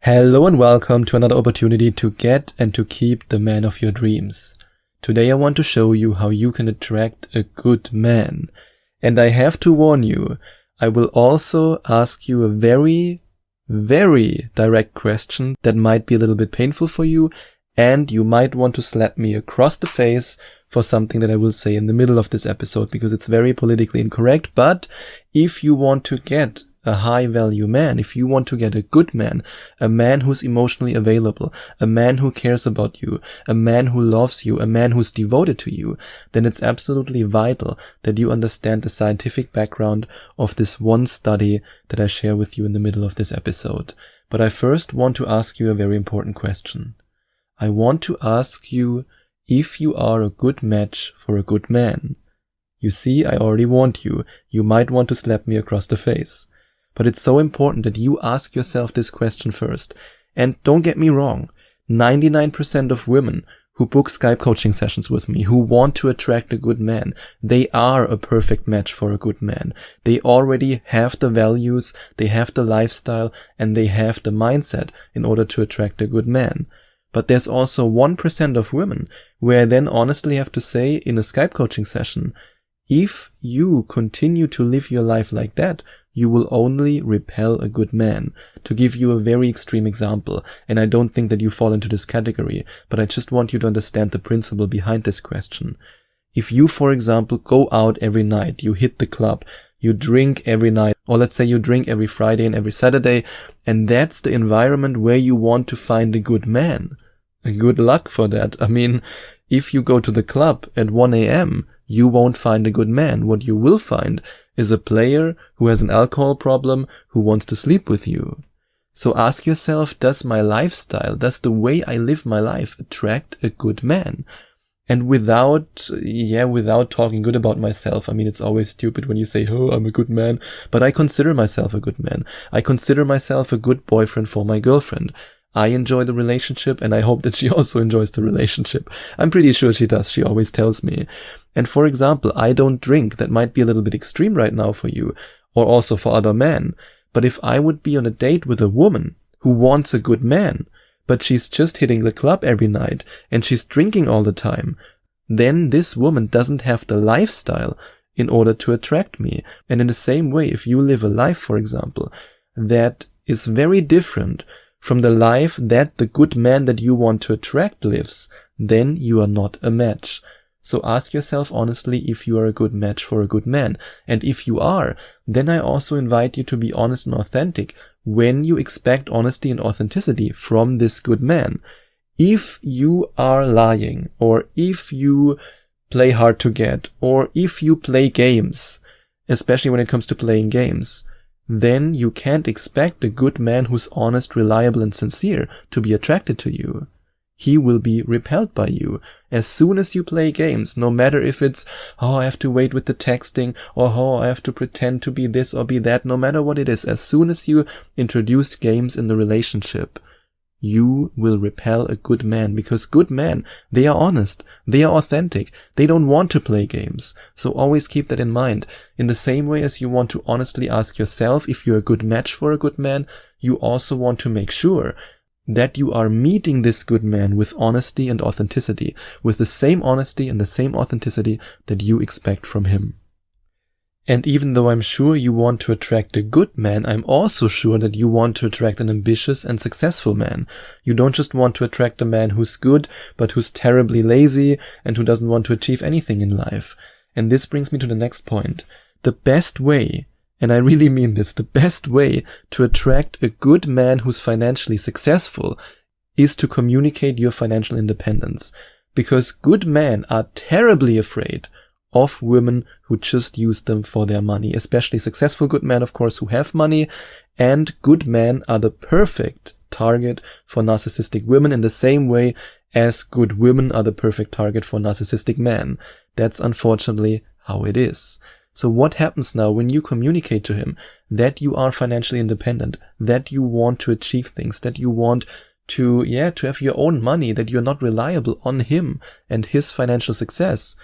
Hello and welcome to another opportunity to get and to keep the man of your dreams. Today I want to show you how you can attract a good man. And I have to warn you, I will also ask you a very direct question that might be a little bit painful for you, and you might want to slap me across the face for something that I will say in the middle of this episode because it's very politically incorrect. But if you want to get a high value man, if you want to get a good man, a man who's emotionally available, a man who cares about you, a man who loves you, a man who's devoted to you, then it's absolutely vital that you understand the scientific background of this one study that I share with you in the middle of this episode. But I first want to ask you a very important question. I want to ask you if you are a good match for a good man. You see, I already warned you. You might want to slap me across the face. But it's so important that you ask yourself this question first. And don't get me wrong, 99% of women who book Skype coaching sessions with me, who want to attract a good man, they are a perfect match for a good man. They already have the values, they have the lifestyle, and they have the mindset in order to attract a good man. But there's also 1% of women where I then honestly have to say in a Skype coaching session, if you continue to live your life like that, you will only repel a good man. To give you a very extreme example, and I don't think that you fall into this category, but I just want you to understand the principle behind this question. If you, for example, go out every night, you hit the club, you drink every night, or let's say you drink every Friday and every Saturday, and that's the environment where you want to find a good man. Good luck for that. I mean, if you go to the club at 1 a.m., you won't find a good man. What you will find is a player who has an alcohol problem who wants to sleep with you. So ask yourself, does my lifestyle, does the way I live my life attract a good man? And without talking good about myself, I mean, it's always stupid when you say, oh, I'm a good man, but I consider myself a good man. I consider myself a good boyfriend for my girlfriend. I enjoy the relationship, and I hope that she also enjoys the relationship. I'm pretty sure she does. She always tells me. And for example, I don't drink. That might be a little bit extreme right now for you, or also for other men. But if I would be on a date with a woman who wants a good man, but she's just hitting the club every night, and she's drinking all the time, then this woman doesn't have the lifestyle in order to attract me. And in the same way, if you live a life, for example, that is very different from the life that the good man that you want to attract lives, then you are not a match. So ask yourself honestly if you are a good match for a good man. And if you are, then I also invite you to be honest and authentic when you expect honesty and authenticity from this good man. If you are lying, or if you play hard to get, or if you play games, especially when it comes to playing games, then you can't expect a good man who's honest, reliable, and sincere to be attracted to you. He will be repelled by you. As soon as you play games, no matter if it's, oh, I have to wait with the texting, or oh, I have to pretend to be this or be that, no matter what it is, as soon as you introduce games in the relationship, you will repel a good man, because good men, they are honest, they are authentic, they don't want to play games. So always keep that in mind. In the same way as you want to honestly ask yourself if you're a good match for a good man, you also want to make sure that you are meeting this good man with honesty and authenticity, with the same honesty and the same authenticity that you expect from him. And even though I'm sure you want to attract a good man, I'm also sure that you want to attract an ambitious and successful man. You don't just want to attract a man who's good, but who's terribly lazy and who doesn't want to achieve anything in life. And this brings me to the next point. The best way, and I really mean this, the best way to attract a good man who's financially successful is to communicate your financial independence. Because good men are terribly afraid of women who just use them for their money, especially successful good men, of course, who have money, and good men are the perfect target for narcissistic women in the same way as good women are the perfect target for narcissistic men. That's unfortunately how it is. So what happens now when you communicate to him that you are financially independent, that you want to achieve things, that you want to have your own money, that you're not reliable on him and his financial success?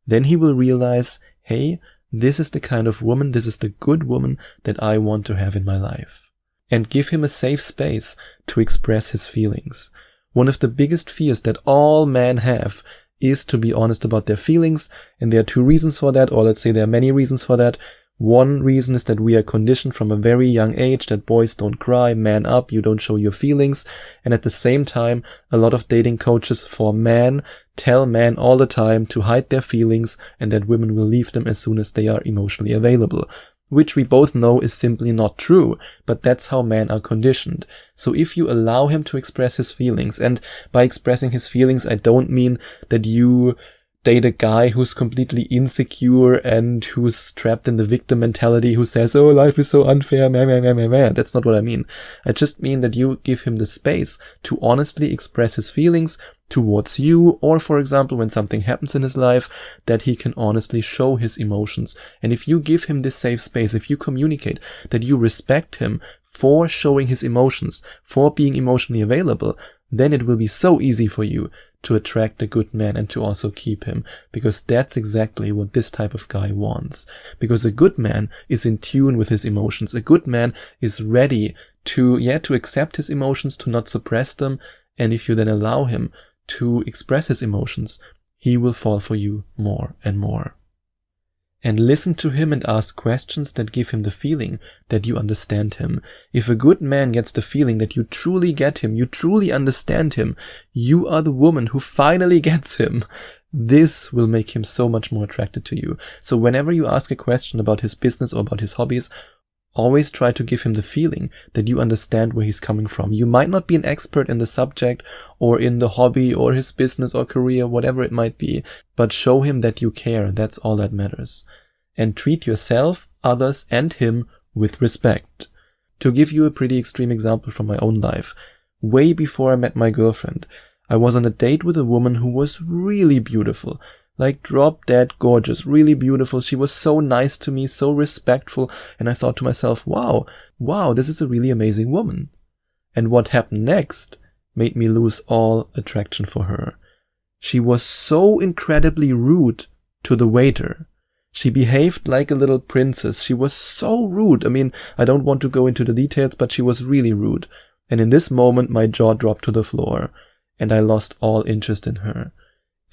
Then he will realize, hey, this is the kind of woman, this is the good woman that I want to have in my life. and give him a safe space to express his feelings. One of the biggest fears that all men have is to be honest about their feelings, and there are two reasons for that, or let's say there are many reasons for that. One reason is that we are conditioned from a very young age that boys don't cry, man up, you don't show your feelings. And at the same time, a lot of dating coaches for men tell men all the time to hide their feelings and that women will leave them as soon as they are emotionally available. Which we both know is simply not true, but that's how men are conditioned. So if you allow him to express his feelings, and by expressing his feelings, I don't mean that you date a guy who's completely insecure and who's trapped in the victim mentality, who says, oh, life is so unfair, man. That's not what I mean. I just mean that you give him the space to honestly express his feelings towards you, or for example, when something happens in his life, that he can honestly show his emotions. And if you give him this safe space, if you communicate that you respect him for showing his emotions, for being emotionally available, then it will be so easy for you to attract a good man and to also keep him, because that's exactly what this type of guy wants. Because a good man is in tune with his emotions. A good man is ready to accept his emotions, to not suppress them. And if you then allow him to express his emotions, he will fall for you more and more. And listen to him and ask questions that give him the feeling that you understand him. If a good man gets the feeling that you truly get him, you truly understand him, you are the woman who finally gets him, this will make him so much more attracted to you. So whenever you ask a question about his business or about his hobbies, always try to give him the feeling that you understand where he's coming from. You might not be an expert in the subject or in the hobby or his business or career, whatever it might be, but show him that you care. That's all that matters. And treat yourself, others, and him with respect. To give you a pretty extreme example from my own life, way before I met my girlfriend, I was on a date with a woman who was really beautiful. Like drop dead gorgeous, really beautiful. She was so nice to me, so respectful. And I thought to myself, wow, this is a really amazing woman. And what happened next made me lose all attraction for her. She was so incredibly rude to the waiter. She behaved like a little princess. She was so rude. I mean, I don't want to go into the details, but she was really rude. And in this moment, my jaw dropped to the floor and I lost all interest in her.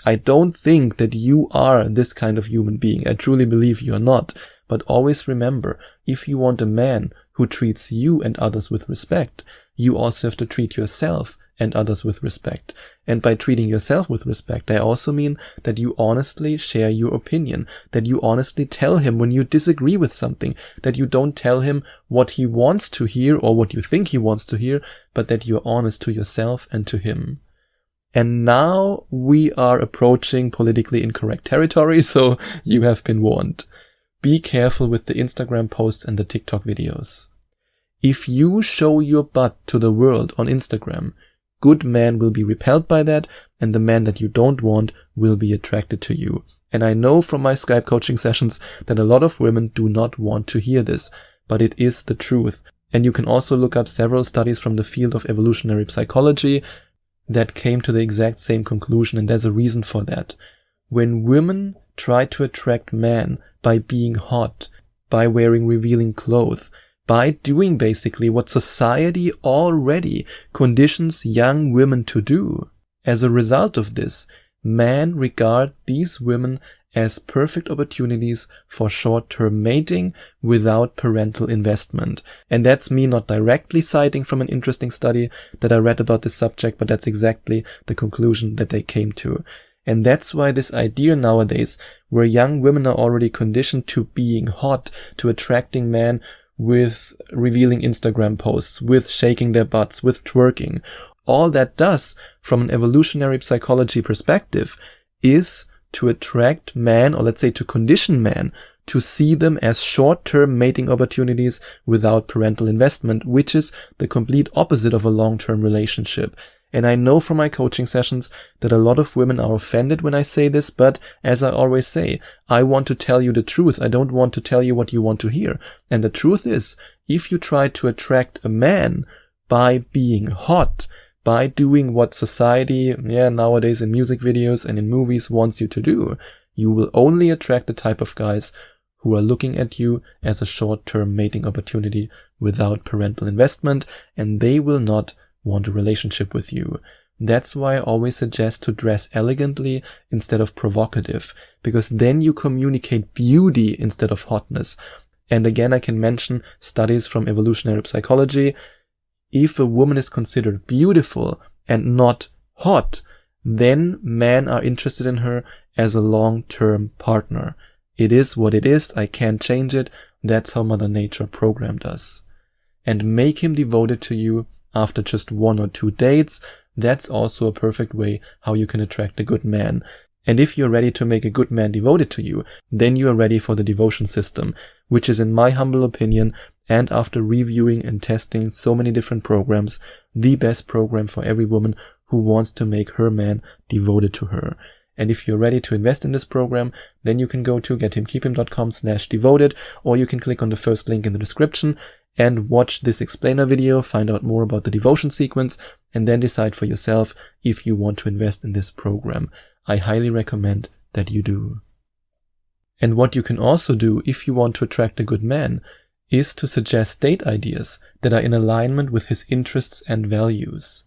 I don't think that you are this kind of human being. I truly believe you are not. But always remember, if you want a man who treats you and others with respect, you also have to treat yourself and others with respect. And by treating yourself with respect, I also mean that you honestly share your opinion, that you honestly tell him when you disagree with something, that you don't tell him what he wants to hear or what you think he wants to hear, but that you're honest to yourself and to him. And now we are approaching politically incorrect territory, so you have been warned. Be careful with the Instagram posts and the TikTok videos. If you show your butt to the world on Instagram, good men will be repelled by that, and the man that you don't want will be attracted to you. And I know from my Skype coaching sessions that a lot of women do not want to hear this, but it is the truth. And you can also look up several studies from the field of evolutionary psychology that came to the exact same conclusion, and there's a reason for that. When women try to attract men by being hot, by wearing revealing clothes, by doing basically what society already conditions young women to do, as a result of this, men regard these women as perfect opportunities for short-term mating without parental investment. And that's me not directly citing from an interesting study that I read about this subject, but that's exactly the conclusion that they came to. And that's why this idea nowadays, where young women are already conditioned to being hot, to attracting men with revealing Instagram posts, with shaking their butts, with twerking, all that does, from an evolutionary psychology perspective, is to attract men, or let's say to condition men, to see them as short-term mating opportunities without parental investment, which is the complete opposite of a long-term relationship. And I know from my coaching sessions that a lot of women are offended when I say this, but as I always say, I want to tell you the truth. I don't want to tell you what you want to hear. And the truth is, if you try to attract a man by being hot, by doing what society, nowadays in music videos and in movies wants you to do, you will only attract the type of guys who are looking at you as a short-term mating opportunity without parental investment, and they will not want a relationship with you. That's why I always suggest to dress elegantly instead of provocative, because then you communicate beauty instead of hotness. And again, I can mention studies from evolutionary psychology. If a woman is considered beautiful and not hot, then men are interested in her as a long-term partner. It is what it is. I can't change it. That's how Mother Nature programmed us. And make him devoted to you after just 1 or 2 dates. That's also a perfect way how you can attract a good man. And if you're ready to make a good man devoted to you, then you are ready for the devotion system, which is, in my humble opinion, and after reviewing and testing so many different programs, the best program for every woman who wants to make her man devoted to her. And if you're ready to invest in this program, then you can go to gethimkeephim.com/devoted, or you can click on the first link in the description and watch this explainer video, find out more about the devotion sequence, and then decide for yourself if you want to invest in this program. I highly recommend that you do. And what you can also do if you want to attract a good man is to suggest date ideas that are in alignment with his interests and values.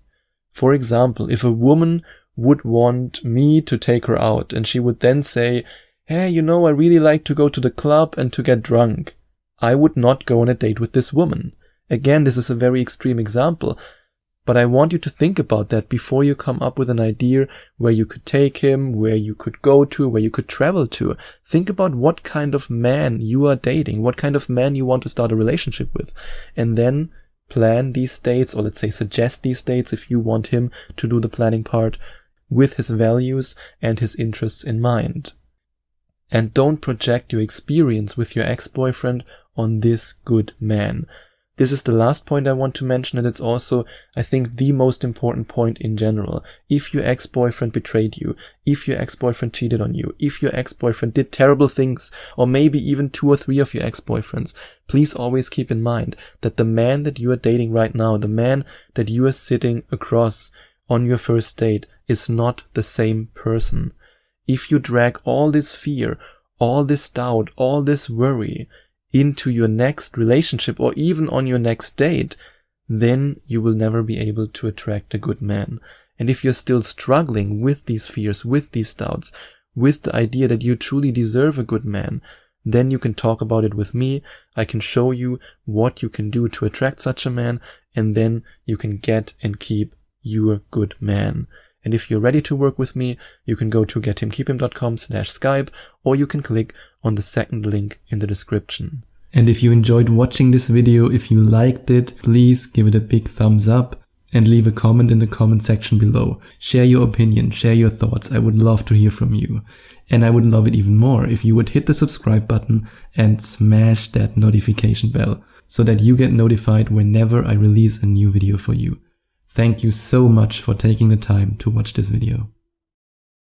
For example, if a woman would want me to take her out and she would then say, hey, you know, I really like to go to the club and to get drunk, I would not go on a date with this woman. Again, this is a very extreme example, but I want you to think about that before you come up with an idea where you could take him, where you could go to, where you could travel to. Think about what kind of man you are dating, what kind of man you want to start a relationship with, and then plan these dates, or let's say suggest these dates if you want him to do the planning part, with his values and his interests in mind. And don't project your experience with your ex-boyfriend on this good man. This is the last point I want to mention, and it's also, I think, the most important point in general. If your ex-boyfriend betrayed you, if your ex-boyfriend cheated on you, if your ex-boyfriend did terrible things, or maybe even 2 or 3 of your ex-boyfriends, please always keep in mind that the man that you are dating right now, the man that you are sitting across on your first date, is not the same person. If you drag all this fear, all this doubt, all this worry into your next relationship or even on your next date, then you will never be able to attract a good man. And if you're still struggling with these fears, with these doubts, with the idea that you truly deserve a good man, then you can talk about it with me. I can show you what you can do to attract such a man, and then you can get and keep your good man. And if you're ready to work with me, you can go to gethimkeephim.com/Skype, or you can click on the second link in the description. And if you enjoyed watching this video, if you liked it, please give it a big thumbs up and leave a comment in the comment section below. Share your opinion, share your thoughts. I would love to hear from you. And I would love it even more if you would hit the subscribe button and smash that notification bell so that you get notified whenever I release a new video for you. Thank you so much for taking the time to watch this video.